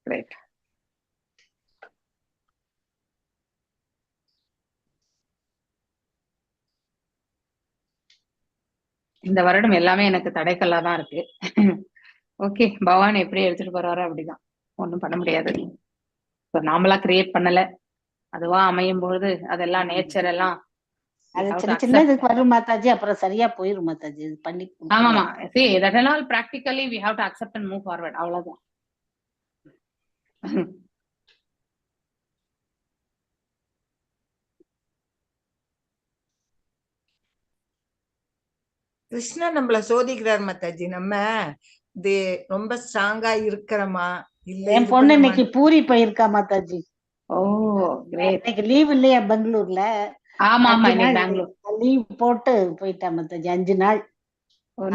Great. இந்த வருடம் எல்லாமே எனக்கு தடைக்கல்லா தான் இருக்கு. ஓகே, பகவான் எப்படி எடுத்துட்டு போறாரோ அப்படிதான், ஒண்ணும் பண்ண முடியாது. நாமளா கிரியேட் பண்ணல, அதுவா அமையும் பொழுது அதெல்லாம் நேச்சர் எல்லாம் அது சின்ன சின்ன இதுக்கு வரும் மாதாஜி, அப்புறம் சரியா போயிரும் மாதாஜி. இது பண்ணி ஆமாமா. see that and all practically we have to accept and move forward, அவ்வளவுதான். கிருஷ்ணா நம்மள சோதிக்கிறார் மாதாஜி. நம்ம இது ரொம்ப ஸ்ட்ராங்கா இருக்கிறோமா இல்ல? என் பொண்ணு இன்னைக்கு பூரி போயிருக்கா மாதாஜி. ஓ கிரேட். இன்னைக்கு லீவ் இல்லையா பெங்களூர்ல? ஆமா ஆமா, இன்னைக்கு பெங்களூர் லீவ் போட்டு போயிட்டா மாதாஜி 5 நாள்.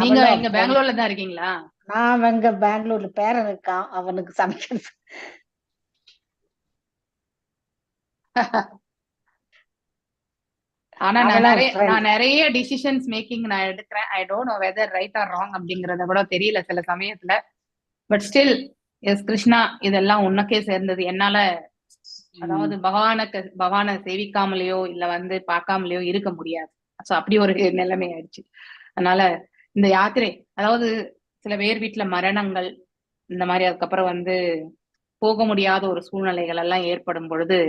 நீங்க எங்க பெங்களூர்ல தான் இருக்கீங்களா? நான் எங்க பெங்களூர்ல பேரன் இருக்கான், அவனுக்கு சமைக்கிறது. ஆனா நான் நிறைய டிசிஷன்ஸ் மேக்கிங் நான் எடுக்கிறேன். I don't know whether right or wrong அப்படிங்கறத கூட தெரியல சில சமயத்துல. பட் ஸ்டில் எஸ் கிருஷ்ணா, இதெல்லாம் உனக்கே சேர்ந்தது. என்னால அதாவது பகவானை சேவிக்காமலையோ இல்ல வந்து பார்க்காமலையோ இருக்க முடியாது. சோ அப்படி ஒரு நிலைமை ஆயிடுச்சு. அதனால இந்த யாத்திரை, அதாவது சில பேர் வீட்டுல மரணங்கள் இந்த மாதிரி, அதுக்கப்புறம் வந்து போக முடியாத ஒரு சூழ்நிலைகள் எல்லாம் ஏற்படும் பொழுது,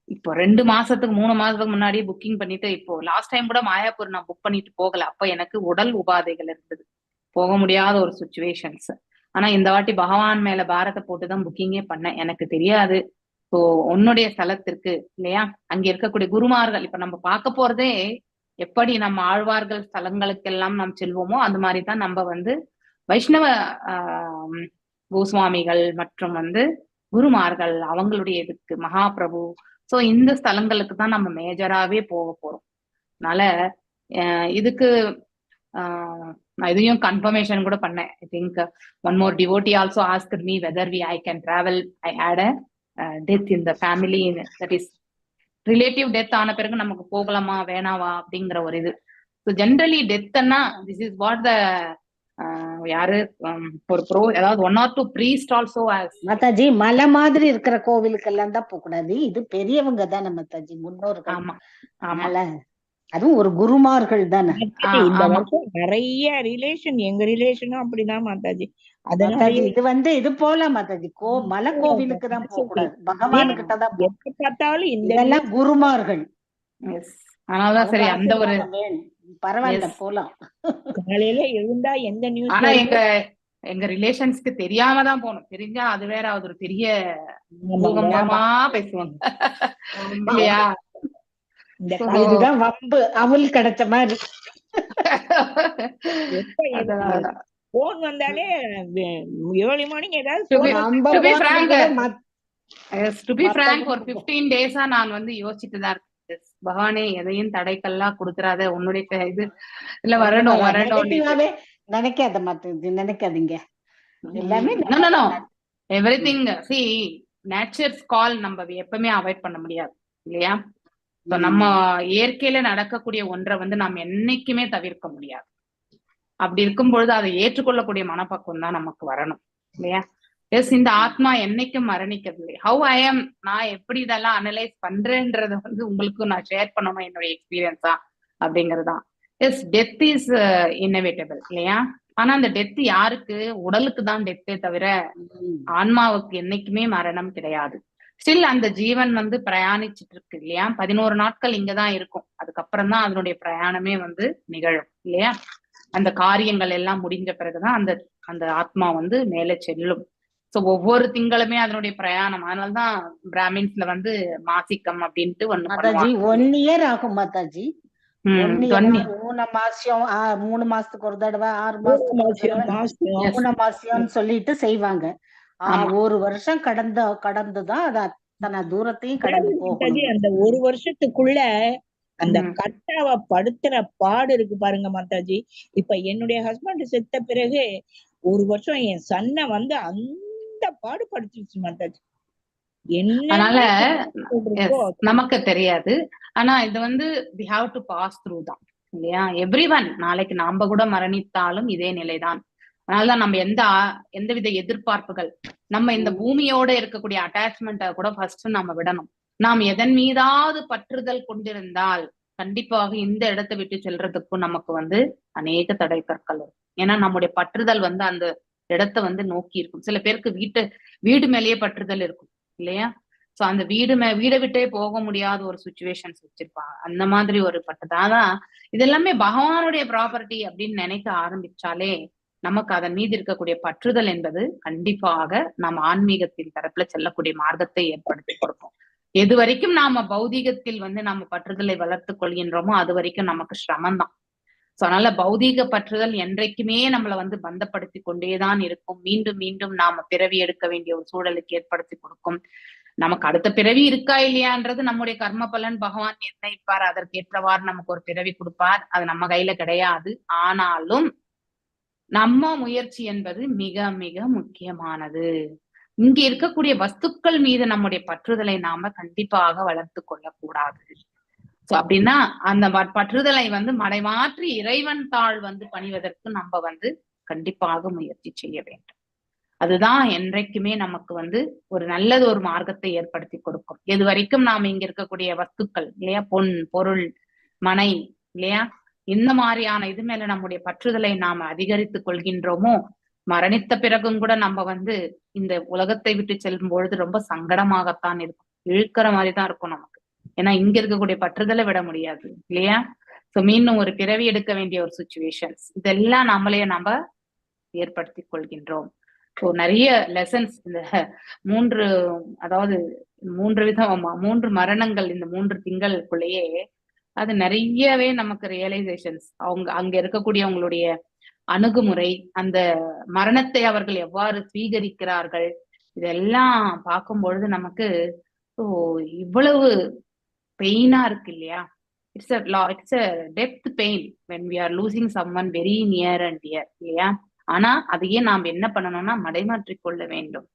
இப்போ 2 மாசத்துக்கு 3 மாசத்துக்கு முன்னாடி புக்கிங் பண்ணிட்டு, இப்போ லாஸ்ட் டைம் கூட மாயாப்பூர் நான் புக் பண்ணிட்டு போகல. அப்ப எனக்கு உடல் உபாதைகள் இருந்தது, போக முடியாத ஒரு சுச்சுவேஷன்ஸ். ஆனா இந்த வாட்டி பகவான் மேல பாரத்தை போட்டுதான் புக்கிங்கே பண்ணேன். எனக்கு தெரியாது ஸோ உன்னுடைய ஸ்தலத்திற்கு இல்லையா, அங்க இருக்கக்கூடிய குருமார்கள், இப்ப நம்ம பார்க்க போறதே எப்படி நம்ம ஆழ்வார்கள் ஸ்தலங்களுக்கெல்லாம் நாம் செல்வோமோ அந்த மாதிரிதான் நம்ம வந்து வைஷ்ணவ கோஸ்வாமிகள் மற்றும் வந்து குருமார்கள் அவங்களுடைய இதுக்கு மகாபிரபு, சோ இந்த ஸ்தலங்களுக்கு தான் நம்ம மேஜராவே போக போறோம். அதனால இதுக்கு நான் இதையும் கன்ஃபர்மேஷன் கூட பண்ணேன். I think one more devotee also asked me whether I can travel. I had a death in the family, that is relative death ஆன பிறகு நமக்கு போகலாமா வேணாவா அப்படிங்கிற ஒரு இது. ஸோ ஜென்ரலி டெத்னா திஸ் இஸ் வாட் த யாரு ஒரு ப்ரோ, அதாவது 1 or 2 priest also மாதாஜி மலை மாதிரி இருக்கிற கோவிலுக்கு எல்லாம் தான் போக கூடாது. இது பெரியவங்க தானே மாதாஜி, முன்னோர்கள். ஆமா ஆமா, அதுவும் ஒரு குருமார்கள் தானே. இந்த வருஷம் நிறைய ரிலேஷன், எங்க ரிலேஷனும் அப்படிதான் மாதாஜி. அதனால இது வந்து இது போல மாதாஜி மலை கோவிலுக்கு தான் போக கூடாது, பகவான் கிட்ட தான் எப்ப பார்த்தாலும் இதெல்லாம் குருமார்கள். அதனாலதான் சரி அந்த ஒரு பரவாயில்ல போலாம். காலையில எழுந்தா எந்த நியூஸ். ஆனா எங்க ரிலேஷன்ஸ்க்கு தெரியாம தான் போகணும், தெரிஞ்சா அது வேற அது ஒரு பெரிய பூகம்பமா பேசுவாங்க இல்லையா. இதுதான் வம்பு, அவள் கிடைச்ச மாதிரி. போன் வந்தாலே ஏர்லி மார்னிங் ஏதாவது ஒரு 15 days நான் வந்து யோசிச்சுட்டு தான் இருக்கேன். பகவானே எதையும் தடைக்கெல்லாம் கொடுத்துறாத, உன்னுடைய இது இல்ல வரணும் நினைக்காத மாட்டேங்குது, நினைக்காதீங்க எல்லாமே. எவ்ரிதிங் see நேச்சர்ஸ் கால் நம்ம எப்பவுமே அவாய்ட் பண்ண முடியாது இல்லையா. நம்ம இயற்கையில நடக்கக்கூடிய ஒன்றை வந்து நாம் என்னைக்குமே தவிர்க்க முடியாது. அப்படி இருக்கும் பொழுது அதை ஏற்றுக்கொள்ளக்கூடிய மனப்பக்குவம் தான் நமக்கு வரணும் இல்லையா. எஸ், இந்த ஆத்மா என்னைக்கும் மரணிக்கவில்லை. ஹவு ஐ எம், நான் எப்படி இதெல்லாம் அனலைஸ் பண்றேன்றத வந்து உங்களுக்கு நான் ஷேர் பண்ணணும் என்னுடைய எக்ஸ்பீரியன்ஸா அப்படிங்கறதுதான். எஸ், டெத் இஸ் இன்னோவேட்டபிள் இல்லையா. ஆனா அந்த டெத் யாருக்கு, உடலுக்கு தான் டெத்தே தவிர ஆன்மாவுக்கு என்னைக்குமே மரணம் கிடையாது. ஸ்டில் அந்த ஜீவன் வந்து பிரயாணிச்சுட்டு இருக்கு இல்லையா. 11 நாட்கள் இங்கதான் இருக்கும், அதுக்கப்புறம் தான் அதனுடைய பிரயாணமே வந்து நிகழும் இல்லையா. அந்த காரியங்கள் எல்லாம் முடிஞ்ச பிறகுதான் அந்த அந்த ஆத்மா வந்து மேலே செல்லும். சோ ஒவ்வொரு திங்களுமே அதனுடைய பிரயாணம். அதனாலதான் பிராமின்ஸ்ல வந்து மாசிக்கம் அப்படின்ட்டு ஒண்ணு மாதாஜி 1 year ஆகும் மாதாஜி. 3 மாசத்துக்கு ஒரு தடவை, 6 மாசத்துக்கு 3 மாசம்னு சொல்லிட்டு செய்வாங்க. 1 வருஷம் கடந்துதான் அது அத்தனை தூரத்தையும் கடந்து போகும். அந்த 1 வருஷத்துக்குள்ள அந்த கட்டாவ படுத்துற பாடு இருக்கு பாருங்க மாதாஜி. இப்ப என்னுடைய ஹஸ்பண்ட் செத்த பிறகு 1 வருஷம் என் சன்ன வந்து அந்த பாடு படுத்துருச்சு மாதாஜி. அதனால நமக்கு தெரியாது. ஆனா இது வந்து we have to pass through தான் இல்லையா. எவ்ரிவன், நாளைக்கு நாம கூட மரணித்தாலும் இதே நிலைதான். அதனாலதான் நம்ம எந்தவித எதிர்பார்ப்புகள், நம்ம இந்த பூமியோட இருக்கக்கூடிய அட்டாச்மெண்ட்டை கூட ஃபர்ஸ்ட் நம்ம விடணும். நாம் எதன் மீதாவது பற்றுதல் கொண்டிருந்தால் கண்டிப்பாக இந்த இடத்தை விட்டு செல்றதுக்கும் நமக்கு அநேக தடை கற்கள் வரும். ஏன்னா நம்முடைய பற்றுதல் அந்த இடத்தை நோக்கி இருக்கும். சில பேருக்கு வீடு மேலேயே பற்றுதல் இருக்கும் இல்லையா? சோ அந்த வீடை விட்டே போக முடியாத ஒரு சுச்சுவேஷன்ஸ் வச்சிருப்பாங்க. அந்த மாதிரி ஒரு பற்றுதல். இதெல்லாமே பகவானுடைய ப்ராப்பர்ட்டி அப்படின்னு நினைக்க ஆரம்பிச்சாலே நமக்கு அதன் மீது இருக்கக்கூடிய பற்றுதல் என்பது கண்டிப்பாக நாம் ஆன்மீகத்தின் தரப்புல செல்லக்கூடிய மார்க்கத்தை ஏற்படுத்தி கொடுக்கும். எது வரைக்கும் நாம பௌதீகத்தில் நாம பற்றுதலை வளர்த்து கொள்கின்றோமோ அது வரைக்கும் நமக்கு சிரமம் தான். சோ அதனால பௌதீக பற்றுதல் என்றைக்குமே நம்மளை பந்தப்படுத்தி கொண்டேதான் இருக்கும். மீண்டும் மீண்டும் நாம பிறவி எடுக்க வேண்டிய ஒரு சூழலுக்கு ஏற்படுத்தி கொடுக்கும். நமக்கு அடுத்த பிறவி இருக்கா இல்லையான்றது நம்முடைய கர்ம பலன் பகவான் நிர்ணயிப்பார். அதற்கேற்றவாறு நமக்கு ஒரு பிறவி கொடுப்பார். அது நம்ம கையில கிடையாது. ஆனாலும் நம்ம முயற்சி என்பது மிக மிக முக்கியமானது. இங்க இருக்கக்கூடிய வஸ்துக்கள் மீது நம்முடைய பற்றுதலை நாம கண்டிப்பாக வளர்த்து கொள்ளக்கூடாது. சோ அப்படின்னா அந்த பற்றுதலை மடைமாற்றி இறைவன் தாழ் பணிவதற்கு நம்ம கண்டிப்பாக முயற்சி செய்ய வேண்டும். அதுதான் என்றைக்குமே நமக்கு ஒரு நல்லது ஒரு மார்க்கத்தை ஏற்படுத்தி கொடுக்கும். எது வரைக்கும் நாம இங்க இருக்கக்கூடிய வஸ்துக்கள் இல்லையா, பொன் பொருள் மனை இல்லையா, இந்த மாதிரியான இது மேல நம்முடைய பற்றுதலை நாம அதிகரித்து கொள்கின்றோமோ, மரணித்த பிறகும் கூட நம்ம இந்த உலகத்தை விட்டு செல்லும் பொழுது ரொம்ப சங்கடமாகத்தான் இருக்கும். இழுக்கிற மாதிரிதான் இருக்கும் நமக்கு. ஏன்னா இங்க இருக்கக்கூடிய பற்றுதலை விட முடியாது இல்லையா? சோ மீண்டும் ஒரு பிறவி எடுக்க வேண்டிய ஒரு சுச்சுவேஷன்ஸ் இதெல்லாம் நம்ம ஏற்படுத்தி கொள்கின்றோம். ஸோ நிறைய லெசன்ஸ் இந்த 3 மரணங்கள் இந்த 3 திங்களுக்குள்ளேயே அது நிறையவே நமக்கு ரியலைசேஷன்ஸ், அங்க இருக்கக்கூடியவங்களுடைய அணுகுமுறை, அந்த மரணத்தை அவர்கள் எவ்வாறு ஸ்வீகரிக்கிறார்கள், இதெல்லாம் பார்க்கும் பொழுது நமக்கு இவ்வளவு பெயினா இருக்கு இல்லையா? It's a depth pain when we are losing someone very near and dear இல்லையா? ஆனா அதையே நாம் என்ன பண்ணணும்னா மடைமாற்றிக் கொள்ள வேண்டும்.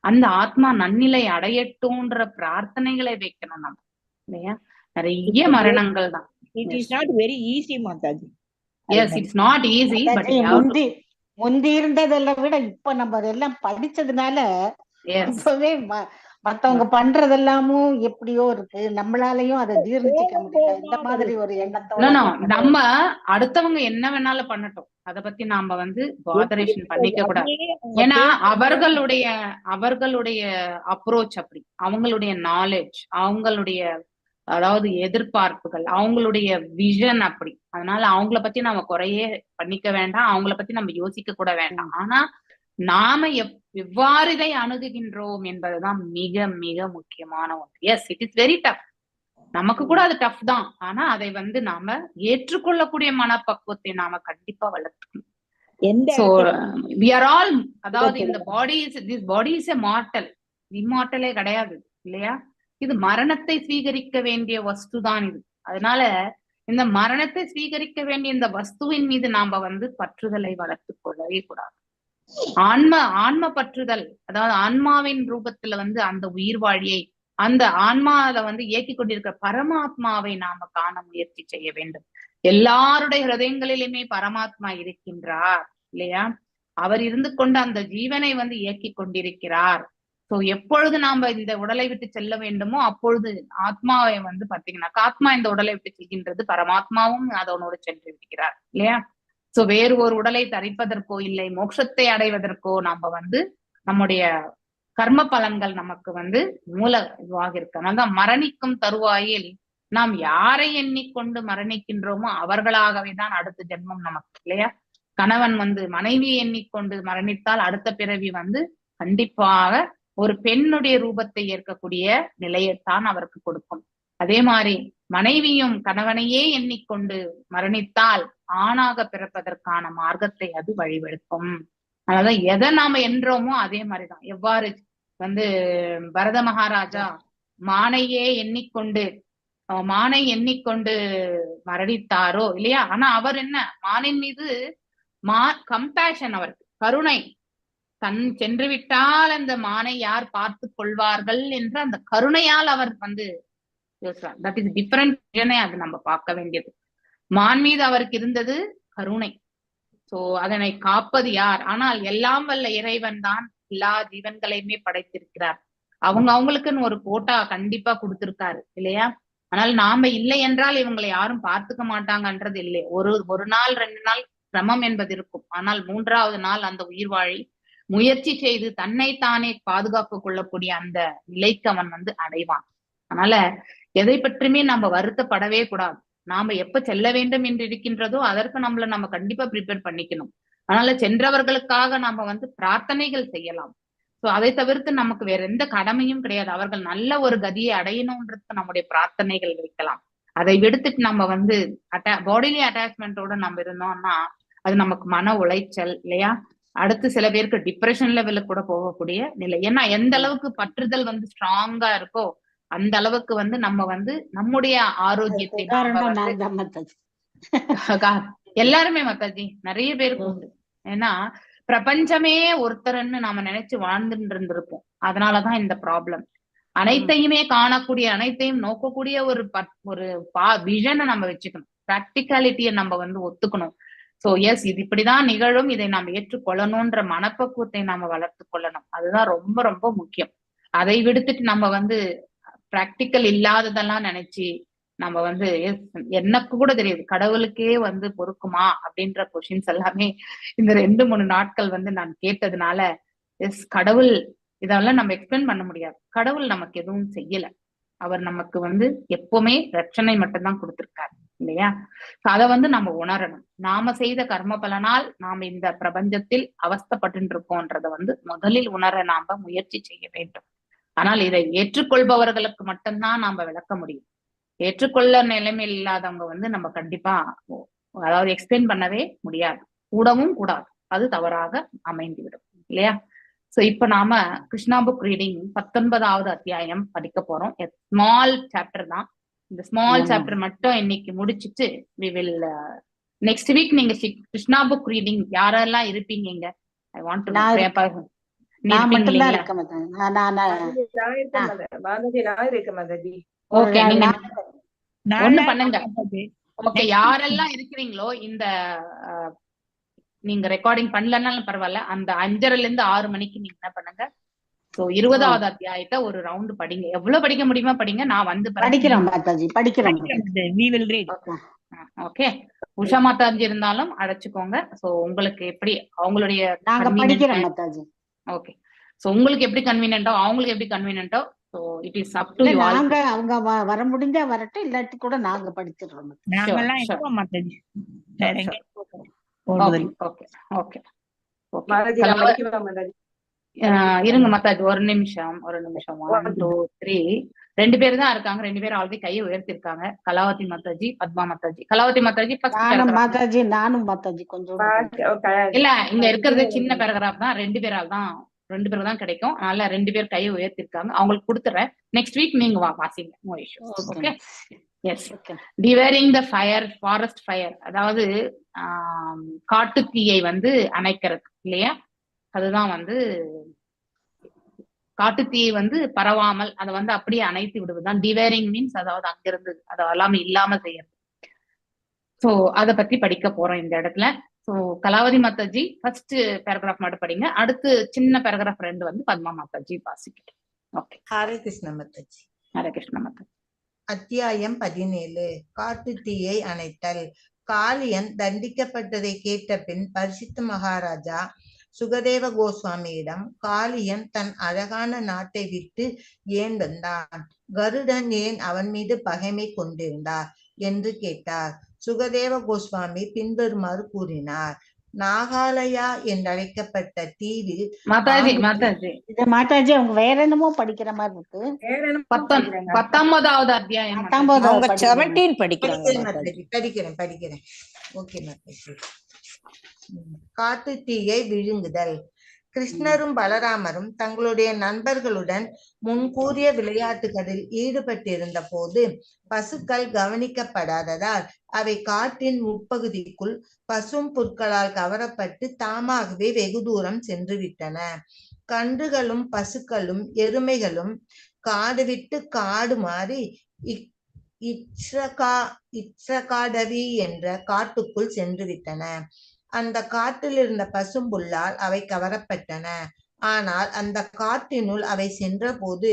அந்த ஆத்மா நன்னிலை அடையட்டும்ன்ற பிரார்த்தனைகளை வைக்கணும் நம்ம இல்லையா? நிறைய மரணங்கள் தான். It is not very easy Mataji. Yes, it's not easy. But முந்தி இருந்ததெல்லாம் விட இப்ப நம்ம அதெல்லாம் படிச்சதுனால இப்பவே மத்தவங்க பண்றதெல்லாமும் எப்படியோ இருக்கு, நம்மளாலையும் அதை ஜீர்ணிச்சுக்க முடியல. இந்த மாதிரி ஒரு எண்ணத்தோட நம்ம அடுத்தவங்க என்ன வேணாலும் பண்ணட்டும், அத பத்தி நாம பாதரேஷன் பண்ணிக்க கூடாது. ஏன்னா அவர்களுடைய அப்ரோச் அப்படி, அவங்களுடைய நாலேஜ், அவங்களுடைய அதாவது எதிர்பார்ப்புகள், அவங்களுடைய விஷன் அப்படி. அதனால அவங்கள பத்தி நாம குறையே பண்ணிக்க வேண்டாம், அவங்கள பத்தி நம்ம யோசிக்க கூட வேண்டாம். ஆனா நாம எவ்வாறு இதை அணுகுகின்றோம் என்பதுதான் மிக மிக முக்கியமான ஒன்று. Yes, it is very tough. நமக்கு கூட அது டஃப் தான். ஆனா அதை நாம ஏற்றுக்கொள்ளக்கூடிய மனப்பக்குவத்தை நாம கண்டிப்பா வளர்த்துக்கணும். We are all, அதாவது இந்த பாடி இஸ் எ மார்டல், இம்மார்டலே கிடையாது இல்லையா? இது மரணத்தை ஸ்வீகரிக்க வேண்டிய வஸ்து தான் இது. அதனால இந்த மரணத்தை ஸ்வீகரிக்க வேண்டிய இந்த வஸ்துவின் மீது நாம பற்றுதலை வளர்த்து கொள்ளவே கூடாது. ஆன்ம பற்றுதல், அதாவது ஆன்மாவின் ரூபத்துல அந்த உயிர் வாழியை, அந்த ஆன்மாவை இயக்கி கொண்டிருக்கிற பரமாத்மாவை நாம காண முயற்சி செய்ய வேண்டும். எல்லாருடைய ஹிருதயங்களிலுமே பரமாத்மா இருக்கின்றார் இல்லையா? அவர் இருந்து கொண்டு அந்த ஜீவனை இயக்கி கொண்டிருக்கிறார். சோ எப்பொழுது நாம இந்த உடலை விட்டு செல்ல வேண்டுமோ அப்பொழுது ஆத்மாவை பாத்தீங்கன்னா ஆத்மா இந்த உடலை விட்டு செல்கின்றது, பரமாத்மாவும் அதனோடு சென்று விடுகிறார் இல்லையா? சோ வேறு ஒரு உடலை தரிப்பதற்கோ இல்லை மோட்சத்தை அடைவதற்கோ நாம நம்முடைய கர்ம பலன்கள் நமக்கு மூல இதுவாக இருக்கு. அதனால்தான் மரணிக்கும் தருவாயில் நாம் யாரை எண்ணிக்கொண்டு மரணிக்கின்றோமோ அவர்களாகவே தான் அடுத்த ஜென்மம் நமக்கு இல்லையா? கணவன் மனைவியை எண்ணிக்கொண்டு மரணித்தால் அடுத்த பிறவி கண்டிப்பாக ஒரு பெண்ணுடைய ரூபத்தை ஏற்கக்கூடிய நிலையைத்தான் அவருக்கு கொடுக்கும். அதே மாதிரி மனைவியும் கணவனையே எண்ணிக்கொண்டு மரணித்தால் ஆணாக பிறப்பதற்கான மார்க்கத்தை அது வழிவெடுக்கும். அதனால எதை நாம என்றோமோ அதே மாதிரிதான். எவ்வாறு பரத மகாராஜா மானை எண்ணிக்கொண்டு மரணித்தாரோ இல்லையா? ஆனா அவர் என்ன, மானின் மீது கம்பேஷன், அவருக்கு கருணை, தன் சென்று விட்டால் அந்த மானை யார் பார்த்து கொள்வார்கள் என்ற அந்த கருணையால் அவர் தட் இஸ் டிஃபரண்ட். அது நம்ம பார்க்க வேண்டியது. மான் மீது அவருக்கு இருந்தது கருணை. சோ சோ அதனை காப்பது யார்? ஆனால் எல்லாம் வல்ல இறைவன் தான் எல்லா ஜீவன்களையுமே படைத்திருக்கிறார். அவங்களுக்குன்னு ஒரு கோட்டா கண்டிப்பா கொடுத்திருக்காரு இல்லையா? ஆனால் நாம இல்லை என்றால் இவங்களை யாரும் பார்த்துக்க மாட்டாங்கன்றது இல்லை. ஒரு நாள் 2 நாள் சிரமம் என்பது இருக்கும். ஆனால் 3வது நாள் அந்த உயிர் வாழி முயற்சி செய்து தன்னைத்தானே பாதுகாப்பு கொள்ளக்கூடிய அந்த நிலைக்கு அவன் அடைவான். அதனால எதை பற்றியுமே நம்ம வருத்தப்படவே கூடாது. நாம எப்ப செல்ல வேண்டும் என்று இருக்கின்றதோ அதற்கு நம்ம கண்டிப்பா ப்ரிப்பேர் பண்ணிக்கணும். அதனால சென்றவர்களுக்காக நாம பிரார்த்தனைகள் செய்யலாம். சோ அதை தவிர்த்து நமக்கு வேற எந்த கடமையும் கிடையாது. அவர்கள் நல்ல ஒரு கதியை அடையணும்ன்றது நம்முடைய பிரார்த்தனைகள் வைக்கலாம். அதை விடுத்துட்டு நம்ம பாடிலி அட்டாச்மெண்டோட நம்ம இருந்தோம்னா அது நமக்கு மன உளைச்சல் இல்லையா? அடுத்து சில பேருக்கு டிப்ரெஷன் லெவலுக்கு கூட போகக்கூடிய நிலை. ஏன்னா எந்த அளவுக்கு பற்றுதல் ஸ்ட்ராங்கா இருக்கோ அந்த அளவுக்கு நம்ம நம்முடைய ஆரோக்கியத்தை எல்லாருமே மாதாஜி நிறைய பேருக்கு உண்டு. ஏன்னா பிரபஞ்சமே ஒருத்தர்ன்னு நாம நினைச்சு வாழ்ந்துட்டு இருந்திருப்போம். அதனாலதான் இந்த ப்ராப்ளம். அனைத்தையுமே காணக்கூடிய அனைத்தையும் நோக்கக்கூடிய ஒரு விஷனை நம்ம வச்சுக்கணும். பிராக்டிகாலிட்டியை நம்ம ஒத்துக்கணும். சோ எஸ் இது இப்படிதான் நிகழும், இதை நாம் ஏற்றுக்கொள்ளணும்ன்ற மனப்பக்குவத்தை நாம வளர்த்து கொள்ளணும். அதுதான் ரொம்ப ரொம்ப முக்கியம். அதை விடுத்துட்டு நம்ம பிராக்டிக்கல் இல்லாததெல்லாம் நினைச்சு நம்ம எனக்கு கூட தெரியுது கடவுளுக்கே பொறுக்குமா அப்படின்ற கொஸ்டின்ஸ் எல்லாமே இந்த 2-3 நாட்கள் நான் கேட்டதுனால எஸ் கடவுள் இதெல்லாம் நம்ம எக்ஸ்பிளைன் பண்ண முடியாது. கடவுள் நமக்கு எதுவும் செய்யல. அவர் நமக்கு எப்பவுமே ரட்சணை மட்டும்தான் கொடுத்திருக்காரு இல்லையா? அதை நம்ம உணரணும். நாம செய்த கர்ம பலனால் நாம இந்த பிரபஞ்சத்தில் அவஸ்தப்பட்டு இருக்கோன்றத முதலில் உணர நாம முயற்சி செய்ய வேண்டும். ஆனால் இதை ஏற்றுக்கொள்பவர்களுக்கு மட்டும்தான் நாம விளக்க முடியும். ஏற்றுக்கொள்ள நிலைமையில் இல்லாதவங்க நம்ம கண்டிப்பா அதாவது எக்ஸ்பிளைன் பண்ணவே முடியாது, கூடவும் கூடாது. அது தவறாக அமைந்துவிடும் இல்லையா? சோ இப்ப நாம கிருஷ்ணா புக் ரீடிங் 19வது அத்தியாயம் படிக்க போறோம். ஸ்மால் சாப்டர் தான். இந்த ஸ்மால் சாப்டர் மட்டும் இன்னைக்கு முடிச்சிட்டு we will next week நீங்க கிருஷ்ணா புக் ரீடிங் யாரெல்லாம் இருப்பீங்க? ஐ வாண்ட் டு நான் மட்டும்தான் இருக்கேன். ஓகே, நீங்க ஒண்ணு பண்ணுங்க. ஓகே, யாரெல்லாம் இருக்கிறீங்களோ இந்த நீங்க ரெக்கார்டிங் பண்ணலன்னாலும் பரவாயில்ல, அந்த 5:30ல இருந்து 6 மணிக்கு நீங்க என்ன பண்ணுங்க, சோ 20வது அத்தியாயத்தை ஒரு ரவுண்ட் படிங்க. எவ்வளவு படிக்க முடியுமா படிங்க. நான் படிக்கிறோம் மாதாஜி, படிக்கிறோம். ஓகே, உஷா மாதாஜி இருந்தாலும் அழைச்சுக்கோங்க. சோ உங்களுக்கு எப்படி அவங்களுடைய நாங்க படிக்கிறோம் மாதாஜி. ஓகே, சோ உங்களுக்கு எப்படி கன்வீனியன்ட்டோ அவங்களுக்கு எப்படி கன்வீனியன்ட்டோ so it is up to you. நாங்க அவங்க வர முடிஞ்சா வரட்டும், இல்லாட்டி கூட நாங்க படிச்சிடுறோம். நாங்கலாம் எப்போ மாதாஜி? ஓகே ஓகே இருங்க மாதாஜி, ஒரு நிமிஷம். 1 2 3 2 பேர் தான் இருக்காங்க. 2 பேர் ஆல்ரெடி கையை உயர்த்திருக்காங்க. கலாவதி மாதாஜி, பத்மா மாதாஜி. கலாவதி மாதாஜி மாதாஜி, நானும் மாதாஜி கொஞ்சம் இல்ல, இங்க இருக்கிறது சின்ன பேராகிராஃப் தான். 2 பேருக்கு தான் கிடைக்கும். அதனால 2 பேர் கையை உயர்த்திருக்காங்க, அவங்களுக்கு கொடுத்துறேன். நெக்ஸ்ட் வீக் நீங்க வாசிங்க. No issues. Okay, yes. Devouring the fire, forest fire, அதாவது காட்டு தீயை அணைக்கிறது இல்லையா? அதுதான் காட்டு தீயை பரவாமல் அதை அப்படியே அணைத்து விடுவதுதான் டிவைரிங் மீன்ஸ். அதாவது அங்கிருந்து அதெல்லாம் இல்லாம செய்யறது. சோ அதை பத்தி படிக்க போறோம் இந்த இடத்துல. So Kalavathi Mataji first paragraph மட்டும் படிங்க. அடுத்து சின்ன பேராகிராஃப் 2 பத்மா மாதாஜி வாசிக்கிட்டு. ஓகே, ஹரே கிருஷ்ண மாதாஜி. ஹரே கிருஷ்ண மாதாஜி. அத்தியாயம் 17. காட்டு தீயை அணைத்தல். காளியன் தண்டிக்கப்பட்டதை கேட்ட பின் பரிசுத்த மகாராஜா சுகதேவ கோஸ்வாமியிடம் காளியன் தன் அழகான நாட்டை விட்டு ஏன் வந்தான், கருடன் ஏன் அவன் மீது பகைமை கொண்டிருந்தார் என்று கேட்டார். சுகதேவ கோஸ்வாமி பின்வருமாறு கூறினார். நாகாலயா என்றழைக்கப்பட்ட தீவில் மாதாஜி அவங்க வேற என்னமோ படிக்கிற மாதிரி இருக்கு. 19வது அத்தியாயம் படிக்கிறேன். ஓகே மாதாஜி. காட்டு தீயை விழுங்குதல். கிருஷ்ணரும் பலராமரும் தங்களுடைய நண்பர்களுடன் முன்கூறிய விளையாட்டுகளில் ஈடுபட்டிருந்த போது பசுக்கள் கவனிக்கப்படாததால் அவை காட்டின் உட்பகுதிக்குள் பசும் புற்களால் கவரப்பட்டு தாமாகவே வெகு தூரம் சென்று விட்டன. கன்றுகளும் பசுக்களும் எருமைகளும் காடு விட்டு காடு மாறி இட்சகாடவி என்ற காட்டுக்குள் சென்று விட்டன. அந்த காட்டில் இருந்த பசும்புல்லால் அவை கவரப்பட்டன. ஆனால் அந்த காட்டினுள் அவை சென்றபோது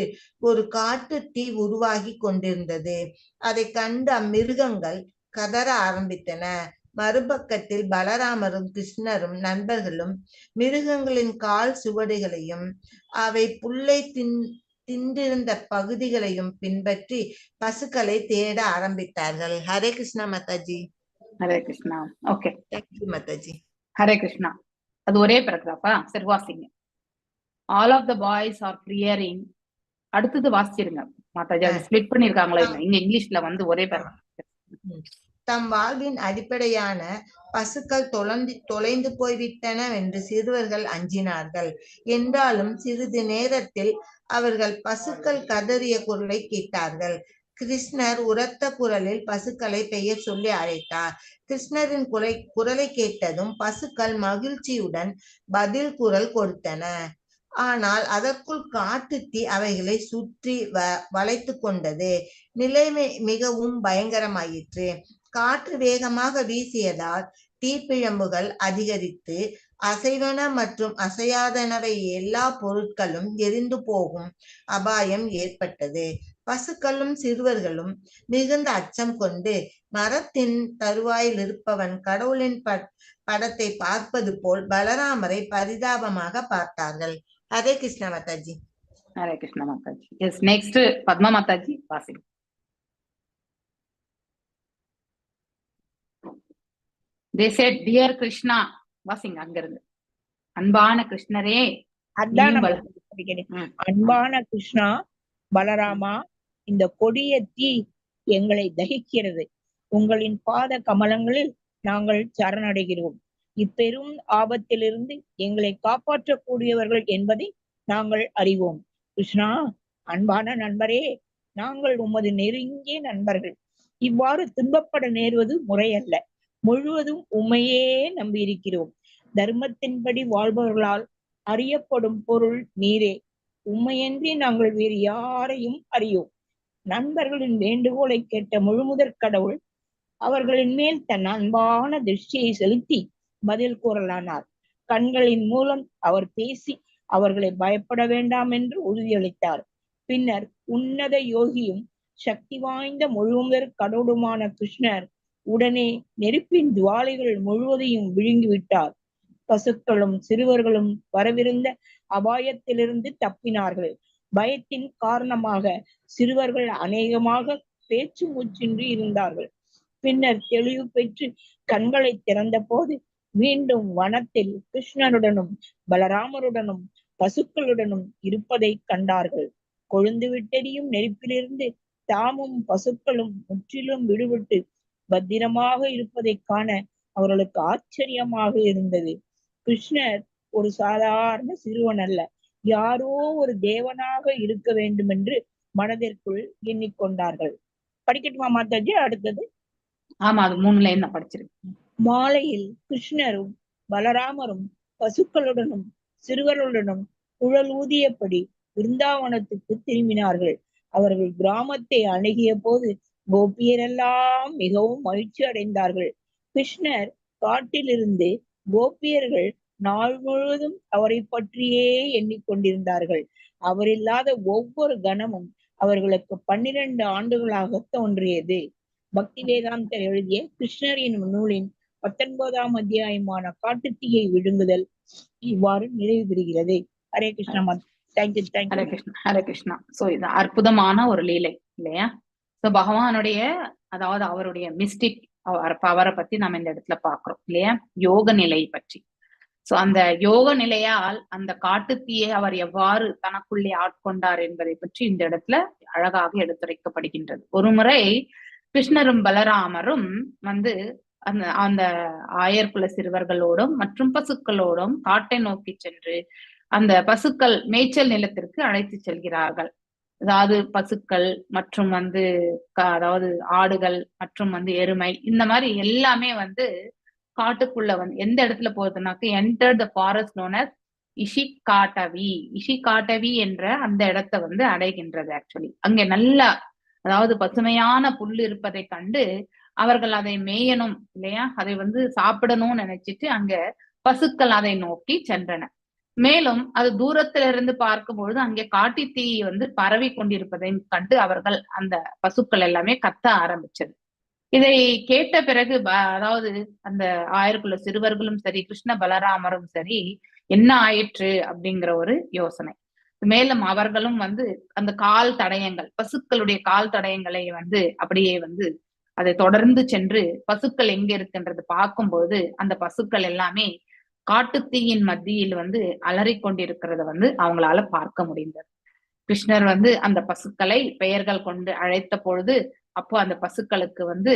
ஒரு காட்டு தீ உருவாகி கொண்டிருந்தது. அதை கண்டு அம்மிருகங்கள் கதற ஆரம்பித்தன. மறுபக்கத்தில் பலராமரும் கிருஷ்ணரும் நண்பர்களும் மிருகங்களின் கால் சுவடுகளையும் அவை புல்லை தின்றிருந்த பகுதிகளையும் பின்பற்றி பசுக்களை தேட ஆரம்பித்தார்கள். ஹரே கிருஷ்ணா மாதாஜி. ஹரே கிருஷ்ணா. Okay, thank you Mataji. ஹரே கிருஷ்ணா. அது ஒரே பேராகிராஃபா? சரி, வாசிங்க. All of the boys are clearing. அடுத்தது வாசிச்சிருங்க மாதாஜி. அது ஸ்பிளிட் பண்ணிருக்காங்களா? இங்க இங்கிலீஷ்ல வந்து ஒரே பேராகிராஃப். தம் வாழ்வின் அடிப்படையான பசுக்கள் தொலைந்து போய்விட்டன என்று சிறுவர்கள் அஞ்சினார்கள். என்றாலும் சிறிது நேரத்தில் அவர்கள் பசுக்கள் கதறிய குரலை கேட்டார்கள். கிருஷ்ணர் உரத்த குரலில் பசுக்களை பெயர் சொல்லி அழைத்தார். கிருஷ்ணரின் குரலை கேட்டதும் பசுக்கள் மகிழ்ச்சியுடன் பதில் குரல் கொடுத்தன. ஆனால் அதற்குள் காட்டுத்தீ அவைகளை சுற்றி வளைத்து கொண்டது. நிலைமை மிகவும் பயங்கரமாயிற்று. காற்று வேகமாக வீசியதால் தீப்பிழம்புகள் அதிகரித்து அசைவன மற்றும் அசையாதனவை எல்லா பொருட்களும் எரிந்து போகும் அபாயம் ஏற்பட்டது. பசுக்களும் சிறுவர்களும் மிகுந்த அச்சம் கொண்டு மரத்தின் தருவாயில் இருப்பவன் கடவுளின் படத்தை பார்ப்பது போல் பலராமரை பரிதாபமாக பார்த்தார்கள். ஹரே கிருஷ்ணா மாதாஜி. ஹரே கிருஷ்ணா மாதாஜி. எஸ், நெக்ஸ்ட் பத்மா மாதாஜி வாசிங்க. They said, dear Krishna. வாசிங்க அங்க இருந்து. அன்பான கிருஷ்ணரே. அன்பான கிருஷ்ணா, பலராமா, இந்த கொடிய தீ எங்களை தகிக்கிறது. உங்களின் பாத கமலங்களில் நாங்கள் சரணடைகிறோம். இப்பெரும் ஆபத்திலிருந்து எங்களை காப்பாற்றக்கூடியவர்கள் என்பதை நாங்கள் அறிவோம். கிருஷ்ணா, அன்பான நண்பரே, நாங்கள் உமது நெருங்கிய நண்பர்கள். இவ்வாறு துன்பப்பட நேர்வது முறையல்ல. முழுவதும் உண்மையே நம்பியிருக்கிறோம். தர்மத்தின்படி வாழ்பவர்களால் அறியப்படும் பொருள் நீரே. உண்மையின்றி நாங்கள் வேறு யாரையும் அறியோம். நண்பர்களின் வேண்டுகோளை கேட்ட முழுமுதற் கடவுள் அவர்களின் மேல் தன் அன்பான திருஷ்டியை செலுத்தி பதில் கூறலானார். கண்களின் மூலம் அவர் பேசி அவர்களை பயப்பட வேண்டாம் என்று உறுதியளித்தார். பின்னர் உன்னத யோகியும் சக்தி வாய்ந்த முழுமுதற் கடவுளுமான கிருஷ்ணர் உடனே நெருப்பின் ஜுவாலைகள் முழுவதையும் விழுங்கிவிட்டார். பசுக்களும் சிறுவர்களும் வரவிருந்த அபாயத்திலிருந்து தப்பினார்கள். பயத்தின் காரணமாக சிறுவர்கள் அநேகமாக பேச்சு மூச்சின்றி இருந்தார்கள். பின்னர் தெளிவு பெற்று கண்களை திறந்த போது மீண்டும் வனத்தில் கிருஷ்ணருடனும் பலராமருடனும் பசுக்களுடனும் இருப்பதை கண்டார்கள். கொழுந்து விட்டெறியும் நெருப்பிலிருந்து தாமும் பசுக்களும் முற்றிலும் விடுபட்டு பத்திரமாக இருப்பதை காண அவர்களுக்கு ஆச்சரியமாக இருந்தது. கிருஷ்ணர் ஒரு சாதாரண சிறுவன் அல்ல, யாரோ ஒரு தேவனாக இருக்க வேண்டும் என்று மனதிற்குள் எண்ணிக்கொண்டார்கள். படிக்கட்டுமா மாதாஜி? அடுத்தது. ஆமா, அது 3 லைன் நான் படிச்சிருக்கேன். மாலையில் கிருஷ்ணரும் பலராமரும் பசுக்களுடனும் சிறுவர்களுடனும் குழல் ஊதியபடி விருந்தாவனத்துக்கு திரும்பினார்கள். அவர்கள் கிராமத்தை அணுகிய போது கோபியரெல்லாம் மிகவும் மகிழ்ச்சி அடைந்தார்கள். கிருஷ்ணர் காட்டிலிருந்து கோபியர்கள் நாள் முழுவதும் அவரை பற்றியே எண்ணிக்கொண்டிருந்தார்கள். அவர் இல்லாத ஒவ்வொரு கணமும் அவர்களுக்கு 12 ஆண்டுகளாக தோன்றியது. பக்தி வேதாந்தர் எழுதிய கிருஷ்ணர் என்னும் நூலின் 19ஆம் அத்தியாயமான காட்டுத்தீயை விழுங்குதல் இவ்வாறு நிறைவு பெறுகிறது. ஹரே கிருஷ்ணா. தேங்க்யூ. ஹரே கிருஷ்ணா. ஹரே கிருஷ்ணா. சோ இது அற்புதமான ஒரு லீலை இல்லையா? சோ பகவானுடைய, அதாவது அவருடைய மிஸ்டிக் பவரை பத்தி நம்ம இந்த இடத்துல பாக்குறோம் இல்லையா? யோக நிலை பற்றி. சோ அந்த யோக நிலையால் அந்த காட்டுத்தீயை அவர் எவ்வாறு தனக்குள்ளே ஆட்கொண்டார் என்பதை பற்றி இந்த இடத்துல அழகாக எடுத்துரைக்கப்படுகின்றது. ஒரு முறை கிருஷ்ணரும் பலராமரும் வந்து அந்த ஆயர்குல சிறுவர்களோடும் மற்றும் பசுக்களோடும் காட்டை நோக்கி சென்று அந்த பசுக்கள் மேய்ச்சல் நிலத்திற்கு அழைத்து செல்கிறார்கள். அதாவது பசுக்கள் மற்றும் அதாவது ஆடுகள் மற்றும் எருமை, இந்த மாதிரி எல்லாமே காட்டுக்குள்ள எந்த இடத்துல போகுதுனாக்க enter the forest known as Ishikatavi என்ற அந்த இடத்தை அடைகின்றது. ஆக்சுவலி அங்கே நல்ல, அதாவது பசுமையான புல் இருப்பதை கண்டு அவர்கள் அதை மேயணும் இல்லையா, அதை வந்து சாப்பிடணும்னு நினைச்சிட்டு அங்க பசுக்கள் அதை நோக்கி சென்றன. மேலும் அது தூரத்துல இருந்து பார்க்கும்பொழுது அங்கே காட்டு தீ வந்து பரவி கொண்டிருப்பதை கண்டு அவர்கள் அந்த பசுக்கள் எல்லாமே கத்த ஆரம்பிச்சது. இதை கேட்ட பிறகு அதாவது அந்த 1000 சிறுவர்களும் சரி, கிருஷ்ண பலராமரும் சரி, என்ன ஆயிற்று அப்படிங்கிற ஒரு யோசனை. மேலும் அவர்களும் வந்து அந்த கால் தடயங்கள், பசுக்களுடைய கால் தடயங்களை வந்து அப்படியே வந்து அதை தொடர்ந்து சென்று பசுக்கள் எங்க இருக்குன்றது பார்க்கும்போது அந்த பசுக்கள் எல்லாமே காட்டுத்தீயின் மத்தியில் வந்து அலறிக் கொண்டிருக்கிறத வந்து அவங்களால பார்க்க முடிந்தது. கிருஷ்ணர் வந்து அந்த பசுக்களை பெயர்கள் கொண்டு அழைத்த பொழுது, அப்போ அந்த பசுக்களுக்கு வந்து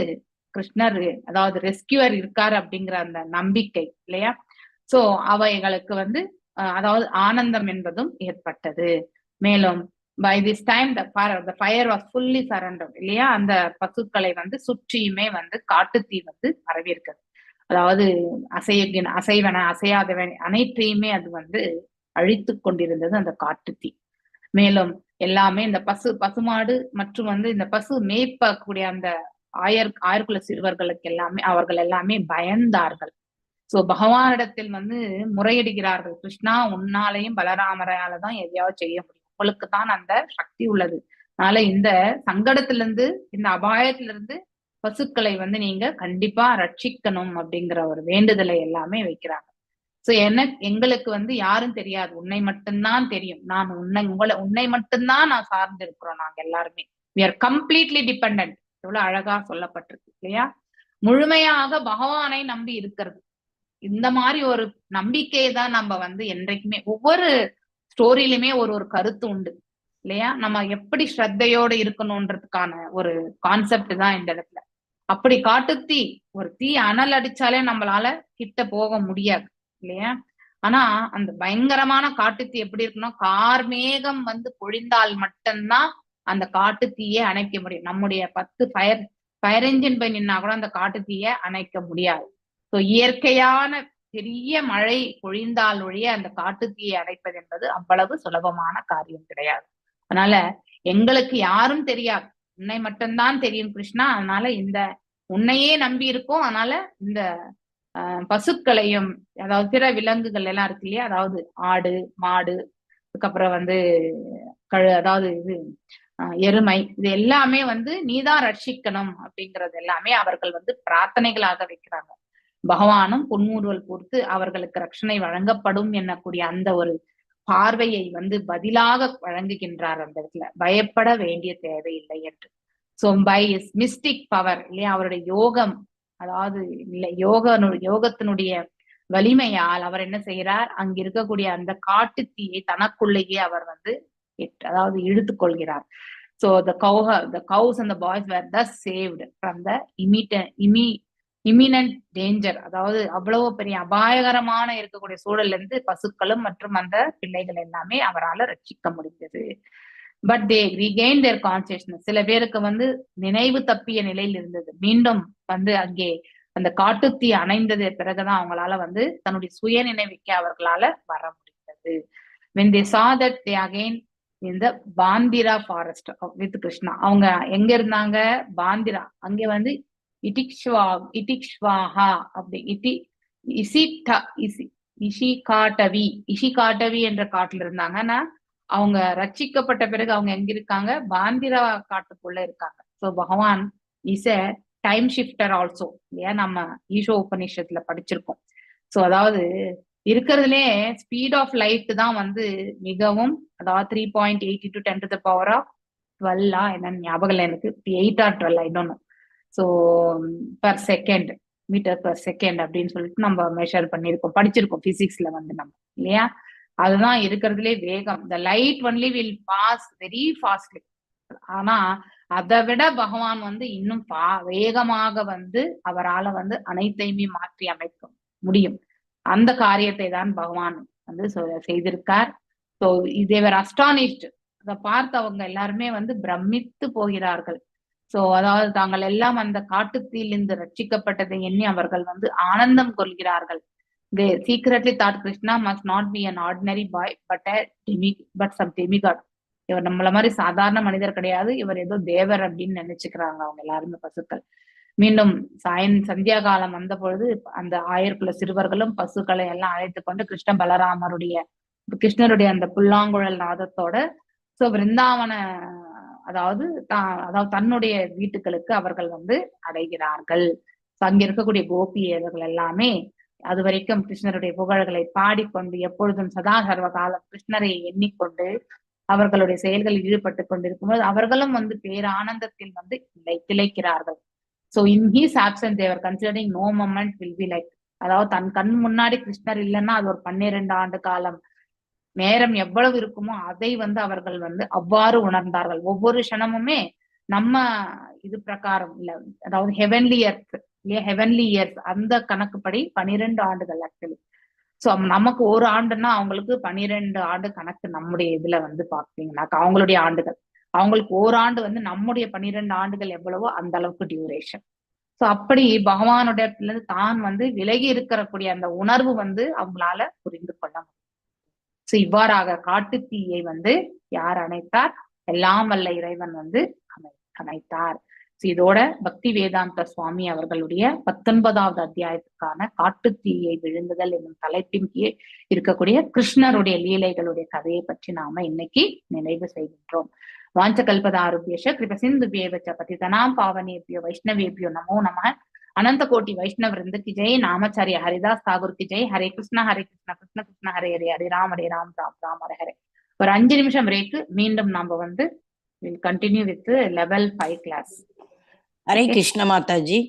கிருஷ்ணர் அதாவது ரெஸ்கியூவர் இருக்காரு அப்படிங்கிற அந்த நம்பிக்கை இல்லையா, சோ அவைகளுக்கு வந்து அதாவது ஆனந்தம் என்பதும் ஏற்பட்டது. மேலும் by this time the fire was fully surrendered இல்லையா, அந்த பசுக்களை வந்து சுற்றியுமே வந்து காட்டுத்தீ வந்து பரவி இருக்கிறது. அதாவது அசைவன அசையாதவன் அனைத்தையுமே அது வந்து அழித்து கொண்டிருந்தது அந்த காட்டுத்தீ. மேலும் எல்லாமே இந்த பசுமாடு மற்றும் வந்து இந்த பசு மேய்ப்பக்கூடிய அந்த 1000 சிறுவர்களுக்கு எல்லாமே அவர்கள் எல்லாமே பயந்தார்கள். சோ பகவானிடத்தில் வந்து முறையிடுகிறார்கள், கிருஷ்ணா உன்னாலையும் பலராமரால தான் எதையாவது செய்ய முடியும், உங்களுக்கு தான் அந்த சக்தி உள்ளது, அதனால இந்த சங்கடத்திலிருந்து இந்த அபாயத்திலிருந்து பசுக்களை வந்து நீங்க கண்டிப்பா ரட்சிக்கணும் அப்படிங்கிற ஒரு வேண்டுதலை எல்லாமே வைக்கிறாங்க. சோ எங்களுக்கு வந்து யாரும் தெரியாது, உன்னை மட்டும்தான் தெரியும், நான் உன்னை மட்டும்தான் நான் சார்ந்து இருக்கிறோம், நாங்க எல்லாருமே we are completely dependent. எவ்வளவு அழகா சொல்லப்பட்டிருக்கு இல்லையா, முழுமையாக பகவானை நம்பி இருக்கிறது. இந்த மாதிரி ஒரு நம்பிக்கையை தான் நம்ம வந்து என்றைக்குமே ஒவ்வொரு ஸ்டோரியிலுமே ஒரு கருத்து உண்டு இல்லையா, நம்ம எப்படி ஸ்ரத்தையோடு இருக்கணும்ன்றதுக்கான ஒரு கான்செப்ட் தான் இந்த இடத்துல. அப்படி காட்டுத்தீ ஒரு தீ அனல் அடிச்சாலே நம்மளால கிட்ட போக முடியாது இல்லையா, ஆனா அந்த பயங்கரமான காட்டுத்தீ எப்படி இருக்குன்னா, கார்மேகம் வந்து பொழிந்தால் மட்டும்தான் அந்த காட்டுத்தீயை அணைக்க முடியும். நம்முடைய 10 ஃபயர் என்ஜின் போய் நின்னா கூட அந்த காட்டுத்தீயை அணைக்க முடியாது. ஸோ இயற்கையான பெரிய மழை பொழிந்தால் ஒழிய அந்த காட்டுத்தீயை அணைப்பது என்பது அவ்வளவு சுலபமான காரியம் கிடையாது. அதனால எங்களுக்கு யாரும் தெரியாது, உன்னை மட்டும்தான் தெரியும் கிருஷ்ணா, அதனால இந்த உன்னையே நம்பி இருக்கோம், அதனால இந்த பசுக்களையும் அதாவது பிற விலங்குகள் எல்லாம் இருக்கு இல்லையா, அதாவது ஆடு மாடு அதுக்கப்புறம் வந்து அதாவது இது எருமை, இது எல்லாமே வந்து நீதான் ரட்சிக்கணும் அப்படிங்கறது எல்லாமே அவர்கள் வந்து பிரார்த்தனைகளாக வைக்கிறாங்க. பகவானும் புன்முறுவல் பூர்த்து அவர்களுக்கு ரட்சணை வழங்கப்படும் என்னக்கூடிய அந்த ஒரு பார்வையை வந்து பதிலாக வழங்குகின்றார் அந்த இடத்துல, பயப்பட வேண்டிய தேவையில்லை என்று. So by his mystic power இல்லையா, அவருடைய யோகம் அதாவது இல்லை யோகத்தினுடைய வலிமையால் அவர் என்ன செய்யறார், அங்க இருக்கக்கூடிய அந்த காட்டுத்தீயை தனக்குள்ளேயே அவர் வந்து அதாவது இழுத்து கொள்கிறார். So the cows and the boys were thus saved from the imminent danger. அதாவது அவ்வளவு பெரிய அபாயகரமான இருக்கக்கூடிய சூழல்ல இருந்து பசுக்களும் மற்றும் அந்த பிள்ளைகள் எல்லாமே அவரால் ரட்சிக்க முடிந்தது. But they regained their consciousness. சில பேருக்கு வந்து நினைவு தப்பிய நிலையில் இருந்தது, மீண்டும் வந்து அங்கே அந்த காட்டுத்தீ அணைந்தது பிறகுதான் அவங்களால வந்து தன்னுடைய சுய நினைவுக்கு அவர்களால வர முடிந்தது. when they saw that they again in the Bandra forest with Krishna. அவங்க எங்க இருந்தாங்க, பாந்திரா, அங்க வந்து இட்டிக்ஷ்வாஹா அப்படி இஷிகாட்டவி என்ற காட்டுல இருந்தாங்க. ஆனா அவங்க ரட்சிக்கப்பட்ட பிறகு அவங்க எங்க இருக்காங்க, பாந்திரா காட்டுக்குள்ள இருக்காங்க. சோ பகவான் is a time shifter also இல்லையா, நம்ம ஈஷோ உபநிஷத்துல படிச்சிருக்கோம். சோ அதாவது இருக்கிறதுலே ஸ்பீட் ஆஃப் லைட் தான் வந்து மிகவும், அதாவது 3.80 to 10 to the power of 12 என்னன்னு ஞாபகம் இல்லை எனக்கு, 8 or 12 I don't know. So per second meter per second அப்படின்னு சொல்லிட்டு நம்ம மெஷர் பண்ணியிருக்கோம், படிச்சிருக்கோம் பிசிக்ஸ்ல வந்து நம்ம இல்லையா. அதுதான் இருக்கிறதுலே வேகம். The light only will pass very fastly. ஆனா அதை விட பகவான் வந்து இன்னும் வேகமாக வந்து அவரால் வந்து அனைத்தையுமே மாற்றி அமைக்க முடியும். அந்த காரியத்தை தான் பகவான் வந்து செய்திருக்கார். ஸோ தேவர் அஸ்டானிஷ்ட். அதை பார்த்து அவங்க எல்லாருமே வந்து பிரமித்து போகிறார்கள். சோ அதாவது தாங்கள் எல்லாம் அந்த காட்டுத்தீயிலிருந்து ரட்சிக்கப்பட்டதை எண்ணி அவர்கள் வந்து ஆனந்தம் கொள்கிறார்கள். They secretly thought Krishna must not be an ordinary boy but some demigod. இவர் நம்மள மாதிரி சாதாரண மனிதர் கிடையாது, இவர் ஏதோ தேவர் அப்படின்னு நினைச்சுக்கிறாங்க அவங்க எல்லாருமே பசுக்கள். மீண்டும் சந்தியா காலம் வந்த பொழுது அந்த 1000 சிறுவர்களும் பசுக்களை எல்லாம் அழைத்து கொண்டு கிருஷ்ணருடைய அந்த புல்லாங்குழல் நாதத்தோட சோ விருந்தாவன அதாவது தன்னுடைய வீட்டுகளுக்கு அவர்கள் வந்து அடைகிறார்கள். அங்க இருக்கக்கூடிய கோபியர்கள் எல்லாமே அது வரைக்கும் கிருஷ்ணருடைய புகழ்களை பாடிக்கொண்டு எப்பொழுதும் சதா சர்வ காலம் கிருஷ்ணரை எண்ணிக்கொண்டு அவர்களுடைய செயல்களில் ஈடுபட்டு கொண்டிருக்கும்போது அவர்களும் வந்து பேரானந்தத்தில் வந்து திளைக்கிறார்கள். So in his absence they were considering no moment will be like, அதாவது தன் கண் முன்னாடி கிருஷ்ணர் இல்லைன்னா அது ஒரு 12 ஆண்டு காலம் நேரம் எவ்வளவு இருக்குமோ அதை வந்து அவர்கள் வந்து அவ்வாறு உணர்ந்தார்கள். ஒவ்வொரு க்ஷணமுமே நம்ம இது பிரகாரம் இல்ல, அதாவது ஹெவன்லி எர்த் இல்லையா, ஹெவன்லி இயர்ஸ் அந்த கணக்குப்படி 12 ஆண்டுகள் ஆக்சுவலி. சோ நமக்கு ஒரு ஆண்டுன்னா அவங்களுக்கு 12 ஆண்டு கணக்கு. நம்முடைய இதுல வந்து பாத்தீங்கன்னாக்கா அவங்களுடைய ஆண்டுகள், அவங்களுக்கு ஓராண்டு வந்து நம்முடைய 12 ஆண்டுகள் எவ்வளவோ அந்த அளவுக்கு டியூரேஷன். சோ அப்படி பகவானுடைய இருந்து தான் வந்து விலகி இருக்கக்கூடிய அந்த உணர்வு வந்து அவங்களால புரிந்து கொள்ள முடியும். சோ இவ்வாறாக காட்டு தீயை வந்து யார் அணைத்தார்? எல்லாம் வல்ல இறைவன் வந்து அணைத்தார். இதோட பக்தி வேதாந்த சுவாமி அவர்களுடைய 19வது அத்தியாயத்துக்கான காட்டு தீயை விழுங்குதல் என்னும் தலைப்பின் கீழ் இருக்கக்கூடிய கிருஷ்ணருடைய லீலைகளுடைய கதையை பற்றி நாம இன்னைக்கு நினைவு செய்கின்றோம். வாஞ்சகல்பதாருபியஷ கிருபசிந்துபியேவச்ச பதிதனாம் பாவனேபியோ வைஷ்ணவேபியோ நமோ நமः. अनंत कोटि वैष्णव वृंद की जय. नामाचार्य हरिदास ठाकुर की जय. हरे कृष्ण कृष्ण कृष्ण हरे हरे, हरे राम राम राम हरे हरे. ஒரு 5 நிமிஷம் பிரேக். மீண்டும் நாம வந்து will continue with level 5 class. Hare Krishna Mataji.